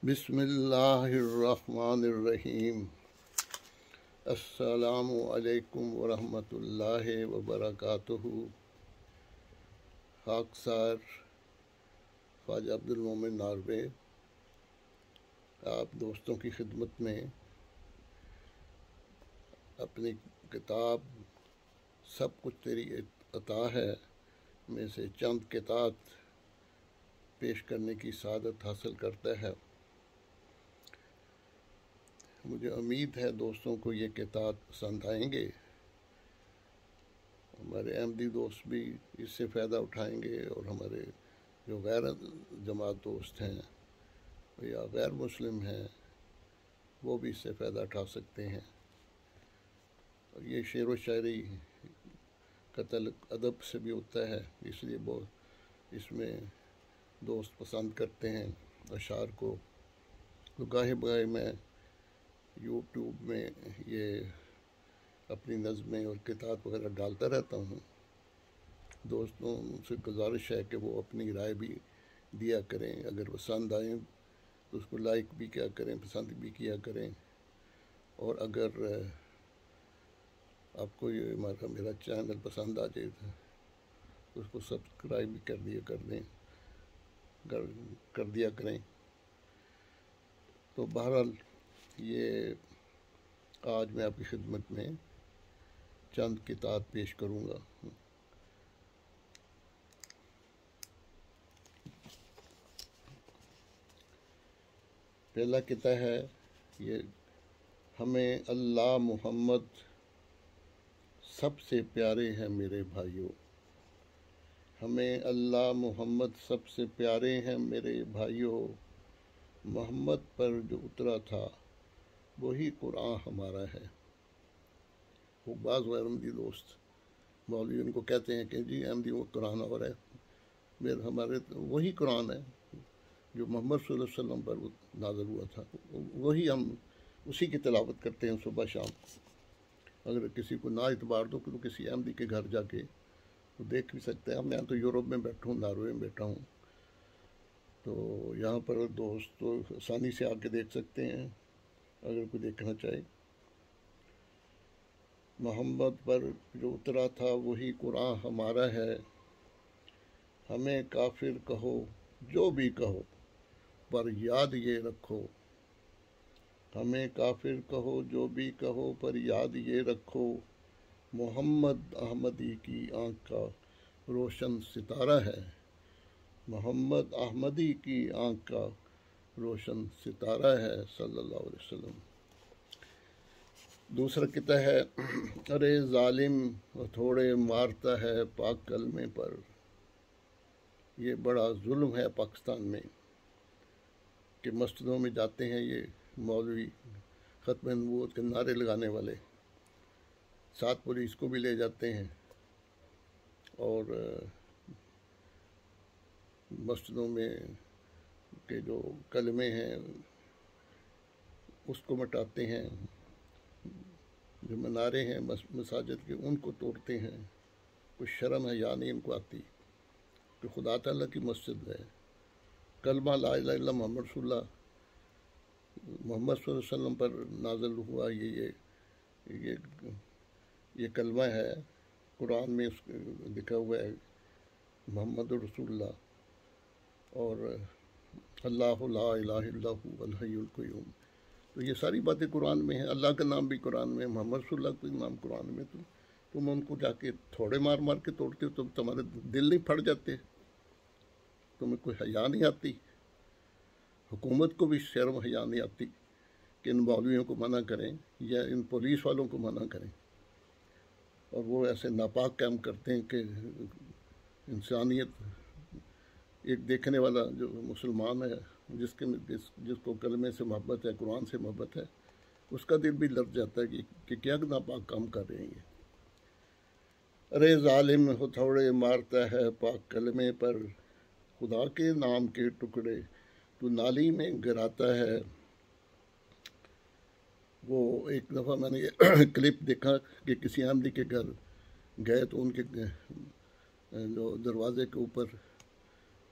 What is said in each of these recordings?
بسم اللہ الرحمن الرحیم۔ السلام علیکم ورحمۃ اللہ وبرکاتہ۔ خاکسار خواجہ عبد المومن ناروے آپ دوستوں کی خدمت میں اپنی کتاب سب کچھ تیری عطا ہے میں سے چند قطعات پیش کرنے کی سعادت حاصل کرتا ہے۔ مجھے امید ہے دوستوں کو یہ قطعات پسند آئیں گے، ہمارے احمدی دوست بھی اس سے فائدہ اٹھائیں گے اور ہمارے جو غیر جماعت دوست ہیں یا غیر مسلم ہیں وہ بھی اس سے فائدہ اٹھا سکتے ہیں۔ اور یہ شعر و شاعری کا تعلق ادب سے بھی ہوتا ہے، اس لیے بہت اس میں دوست پسند کرتے ہیں اشعار کو۔ تو گاہے بگاہے میں یوٹیوب میں یہ اپنی نظمیں اور کتاب وغیرہ ڈالتا رہتا ہوں۔ دوستوں سے گزارش ہے کہ وہ اپنی رائے بھی دیا کریں، اگر پسند آئیں تو اس کو لائک بھی کیا کریں، پسند بھی کیا کریں، اور اگر آپ کو یہ میرا چینل پسند آ جائے تو اس کو سبسکرائب بھی کر دیا کریں۔ تو بہرحال یہ آج میں آپ کی خدمت میں چند قطعات پیش کروں گا۔ پہلا قطعہ ہے یہ: ہمیں اللہ محمد سب سے پیارے ہیں میرے بھائیوں، ہمیں اللہ محمد سب سے پیارے ہیں میرے بھائیوں، محمد پر جو اترا تھا وہی قرآن ہمارا ہے۔ وہ بعض غیر احمدی دوست مولوی ان کو کہتے ہیں کہ جی احمدی وہ قرآن اور ہے، ہمارے وہی قرآن ہے جو محمد صلی اللہ علیہ وسلم پر نازل ہوا تھا، وہی ہم اسی کی تلاوت کرتے ہیں صبح شام۔ اگر کسی کو نہ اعتبار دو تو کسی احمدی کے گھر جا کے وہ دیکھ بھی سکتے ہیں۔ میں تو یورپ میں بیٹھا ہوں، ناروے میں بیٹھا ہوں، تو یہاں پر دوست تو آسانی سے آ کے دیکھ سکتے ہیں اگر کوئی دیکھنا چاہے۔ محمد پر جو اترا تھا وہی قرآن ہمارا ہے، ہمیں کافر کہو جو بھی کہو پر یاد یہ رکھو، ہمیں کافر کہو جو بھی کہو پر یاد یہ رکھو، محمد احمدی کی آنکھ کا روشن ستارہ ہے، محمد احمدی کی آنکھ کا روشن ستارہ ہے صلی اللہ علیہ وسلم۔ دوسرا قطعہ ہے: ارے ظالم ہتھوڑے مارتا ہے پاک کلمے پر۔ یہ بڑا ظلم ہے پاکستان میں کہ مسجدوں میں جاتے ہیں یہ مولوی ختم نبوت کے نعرے لگانے والے، ساتھ پولیس کو بھی لے جاتے ہیں اور مسجدوں میں کے جو کلمے ہیں اس کو مٹاتے ہیں، جو منارے ہیں مساجد کے ان کو توڑتے ہیں۔ کچھ شرم ہے یا نہیں ان کو آتی کہ خدا تعالیٰ کی مسجد ہے، کلمہ لا الہ الا اللہ محمد رسول اللہ محمد صلی اللہ علیہ وسلم پر نازل ہوا، یہ کلمہ ہے، قرآن میں لکھا ہوا ہے محمد رسول اللہ، اور اللہ لا الہ الا هو الحی القیوم۔ تو یہ ساری باتیں قرآن میں ہیں، اللہ کا نام بھی قرآن میں، محمد رسول اللہ کا نام قرآن میں۔ تو تم ان کو جا کے تھوڑے مار مار کے توڑتے ہو تو تمہارے دل نہیں پھٹ جاتے؟ تمہیں کوئی حیا نہیں آتی؟ حکومت کو بھی شرم حیا نہیں آتی کہ ان مولویوں کو منع کریں یا ان پولیس والوں کو منع کریں؟ اور وہ ایسے ناپاک کام کرتے ہیں کہ انسانیت، ایک دیکھنے والا جو مسلمان ہے جس کو کلمے سے محبت ہے، قرآن سے محبت ہے، اس کا دل بھی لرز جاتا ہے کہ کیا ناپاک کام کر رہے ہیں یہ۔ ارے ظالم ہتھوڑے مارتا ہے پاک کلمے پر، خدا کے نام کے ٹکڑے تو نالی میں گراتا ہے۔ وہ ایک دفعہ میں نے یہ کلپ دیکھا کہ کسی احمدی کے گھر گئے تو ان کے جو دروازے کے اوپر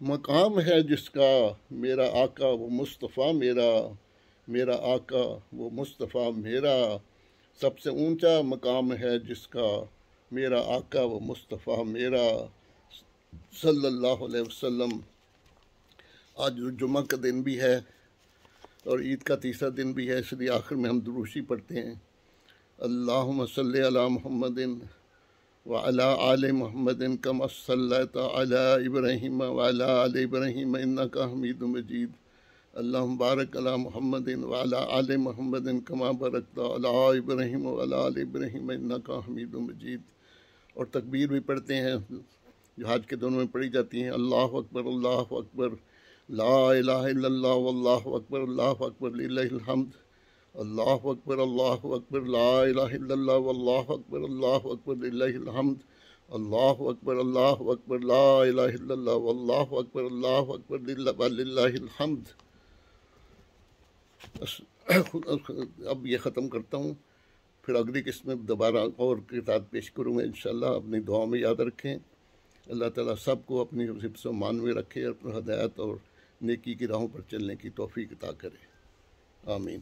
مقام ہے جس کا میرا آقا وہ مصطفیٰ میرا، میرا آقا وہ مصطفیٰ میرا، سب سے اونچا مقام ہے جس کا میرا آقا وہ مصطفیٰ میرا صلی اللہ علیہ وسلم۔ آج جمعہ کا دن بھی ہے اور عید کا تیسرا دن بھی ہے، اس لیے آخر میں ہم دروشی پڑھتے ہیں۔ اللہم صلی علی محمد وعلی آل محمد کما صلیت علی ابراہیم وعلی آل ابراہیم انک حمید مجید۔ اللہم بارک علی محمد وعلی آل محمد کما بارکت علی ابراہیم وعلی آل ابراہیم انک حمید مجید۔ اور تکبیر بھی پڑھتے ہیں جو حج کے دونوں میں پڑھی جاتی ہیں۔ اللہ اکبر اللہ اکبر، لا الہ الا اللہ واللہ اکبر، اللہ اکبر للہ الحمد، اللہ اکبر لا الہ الا اللہ واللہ اکبر، اللہ اکبر للہ الحمد، اللہ اکبر لا الہ الا اللہ واللہ اکبر، اللہ اکبر للہ الحمد۔ اب یہ ختم کرتا ہوں، پھر اگلی قسط میں دوبارہ اور کتاب پیش کروں گا انشاءاللہ۔ اپنی دعاؤں میں یاد رکھیں۔ اللہ تعالیٰ سب کو اپنی حفظ و مان میں رکھے اور ہدایت اور نیکی کی راہوں پر چلنے کی توفیق عطا کرے، آمین۔